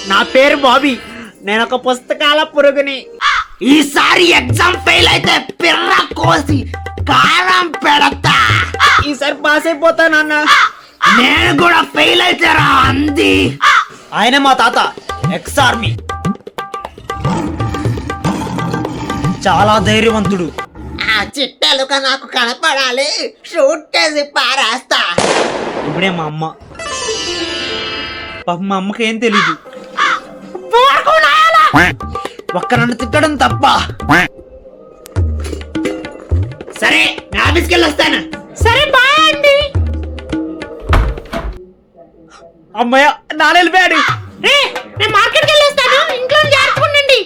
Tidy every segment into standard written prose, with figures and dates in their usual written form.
నా పేరు బాబీ. నేను ఒక పుస్తకాల పురుగుని. ఈసారి ఎగ్జామ్ ఫెయిల్ అయితే పిర్ర కోసి కారం పెడతా. ఈసారి పాస్ అయిపోతానన్న. నేను కూడా ఫెయిల్ అయితే రా అంది. ఆయన మా తాత ఎక్స్ ఆర్మీ, చాలా ధైర్యవంతుడు. ఆ చిట్టెలుక నాకు కనపడాలి, షూట్ చేసి పారేస్తా. ఇప్పుడే మా అమ్మ. పాపం మా అమ్మకి ఏం తెలీదు. ఒక్క నన్ను తిట్టడం తప్ప. సరే నేను ఆఫీస్కి వెళ్ళి వస్తాను. సరే బాయ్ అండి. అమ్మయ్య నాన్న వెళ్ళిపోయాడు. నేను మార్కెట్కి వెళ్ళొస్తాను, ఇంట్లో జాగ్రత్తగా ఉండండి.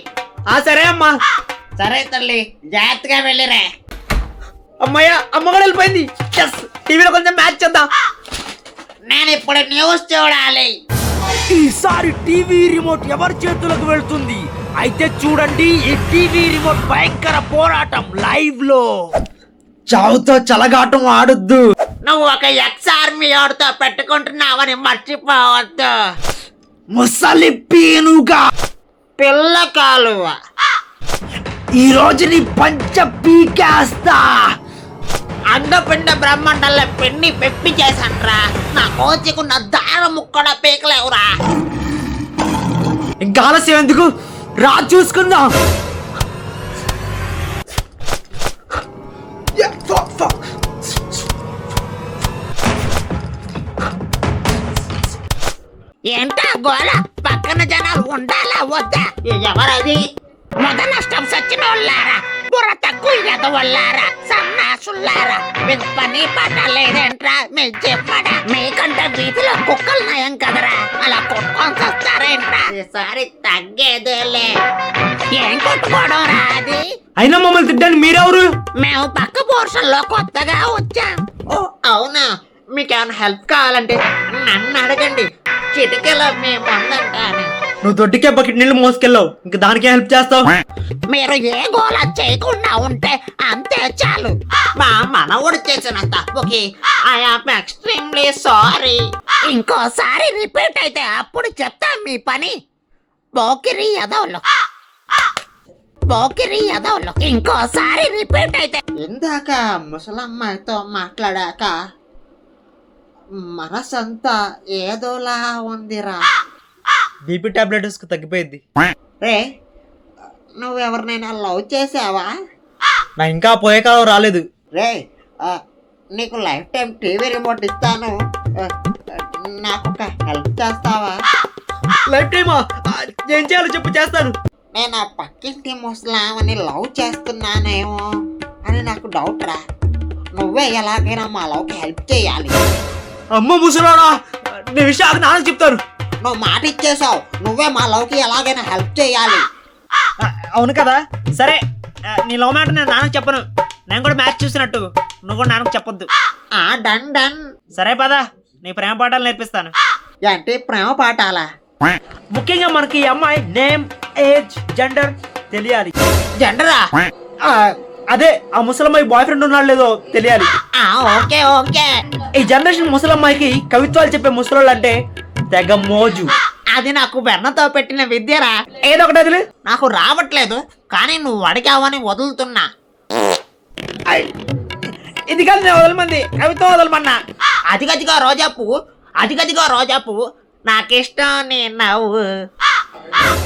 సరే అమ్మా. సరే తల్లి, జాగ్రత్తగా వెళ్ళిరే. అమ్మయ్య అమ్మ కూడా వెళ్ళిపోయింది. టీవీలో కొంచెం మ్యాచ్ చేద్దాం. నేను ఇప్పుడు న్యూస్ చూడాలి. ఈసారి టీవీ రిమోట్ ఎవరి చేతులకు వెళ్తుంది? అయితే చూడండి ఈ టీవీ రిమోట్ భయంకర పోరాటం లైవ్ లో. చావుతో చలగాటం ఆడొద్దు. నువ్వు ఒక ఎక్స్ ఆర్మీ ఆడుతో పెట్టుకుంటున్నావని మర్చిపోవద్దు. ముసలి పీనుగా పిల్ల కాలువ, ఈ రోజు నీ పంచ పీకేస్తా. అండపిండ బ్రహ్మండల్లో పిండి పెప్పి చేశాన్రా. నా కోచికున్న దారం ముక్కడ పీకలేవురా. ఇంకా ఆలస్యం ఎందుకు, రా చూసుకుందాం. ఏంటా గోల? పక్కన జనాలు ఉండాలా వద్దా? ఎవరది? మొద నష్టం సచ్చినోళ్ళారా, బుర్ర తక్కువ ఎదవల్లారా, సన్నాసుల్లారా, మీకు పని పాట లేదేంట్రా? మీ చెప్పడా? మీకంటే వీధిలో కుక్కలు నయం కదరా, అలా కొట్టుకొని వస్తారేంట్రా? ఈసారి తగ్గేదేలే. ఏం కొట్టుకోవడం రా అది? అయినా మమ్మల్ని తిట్టండి మీరెవరు? మేము పక్క పోర్షన్ లో కొత్తగా వచ్చాం. ఓ అవునా? మీకేమైనా హెల్ప్ కావాలంటే నన్ను అడగండి, చిటికెలో మేము ఉందంటాను. నువ్వు దొడ్డికే బకెట్ నీళ్ళు మోసుకెళ్ళావు, ఇంక దానికే హెల్ప్ చేస్తావు. మీరు ఏ గోళ చేయకుండా ఉంటే అంతే చాలు. మా మనవుడు చేసినంత okay. I am extremely sorry. ఇంకోసారి రిపీట్ అయితే అప్పుడు చెప్తా మీ పని. పోకిరి ఎదవలు, పోకిరి ఎదవలు. ఇంకోసారి రిపీట్ అయితే. ఇందాక ముసలమ్మాయితో మాట్లాడాక మనసంతా ఏదోలా ఉందిరా. బీపీ టాబ్లెట్ తగ్గిపోయింది. రే, నువ్వెవరినైనా లవ్ చేసావా? నా ఇంకా పోయే కాలం రాలేదు. రే, నీకు లైఫ్ టైం టీవీ రిమోట్ ఇస్తాను, నాకు ఒక హెల్ప్ చేస్తావా? లైఫ్ టైమా? ఏం చేయాలో చెప్పు, చేస్తాను. నేను ఆ పక్కింటి ముసలామని లవ్ చేస్తున్నానేమో అని నాకు డౌట్ రా. నువ్వే ఎలాగైనా మా లవ్కి హెల్ప్ చేయాలి. అమ్మ ముసలాడా, నీ విషయాలు నాన్న చెప్తాను. నువ్వు మాట ఇచ్చేసావు, నువ్వే మా లవ్కి ఎలాగైనా హెల్ప్ చేయాలి. అవును కదా, సరే. నీ లవ్ మ్యాటర్ నేను నాన్నకు చెప్పను. నేను కూడా మ్యాచ్ చూసినట్టు నువ్వు కూడా నాన్నకు చెప్పొద్దు. Done done. సరే పదా, నీ ప్రేమ పాఠాలు నేర్పిస్తాను. ఏంటి ప్రేమ పాఠాలా? ముఖ్యంగా మనకి ఈ అమ్మాయి నేమ్, ఏజ్, జెండర్ తెలియాలి. జెండరా? అదే ఆ ముసలమ్మాయి బాయ్ ఫ్రెండ్ ఉన్నాడు లేదో తెలియాలి. Okay okay. ఈ జనరేషన్ ముసలమ్మాయికి కవిత్వాలు చెప్పే ముసలోళ్ళు అంటే తెగ మోజు. అది నాకు వెన్నతో పెట్టిన విద్యరా. ఏదో ఒకటి అది నాకు రావట్లేదు, కానీ నువ్వు అడిగావని వదులుతున్నా. ఇది కాదు నేను వదలమంది, కవిత్వం వదలమన్నా. అదిగదిగో రోజా పువ్వు, అదిగదిగో రోజా పువ్వు, నాకిష్టం నీ నవ్వు.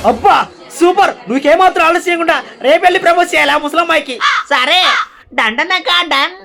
అబ్బా సూపర్. నువ్వేమాత్రం ఆలస్యం చేయకుండా రేపు వెళ్ళి ప్రపోజ్ చేయాలి ఆ ముసలమ్మాయికి. సరే, డండనక డన్.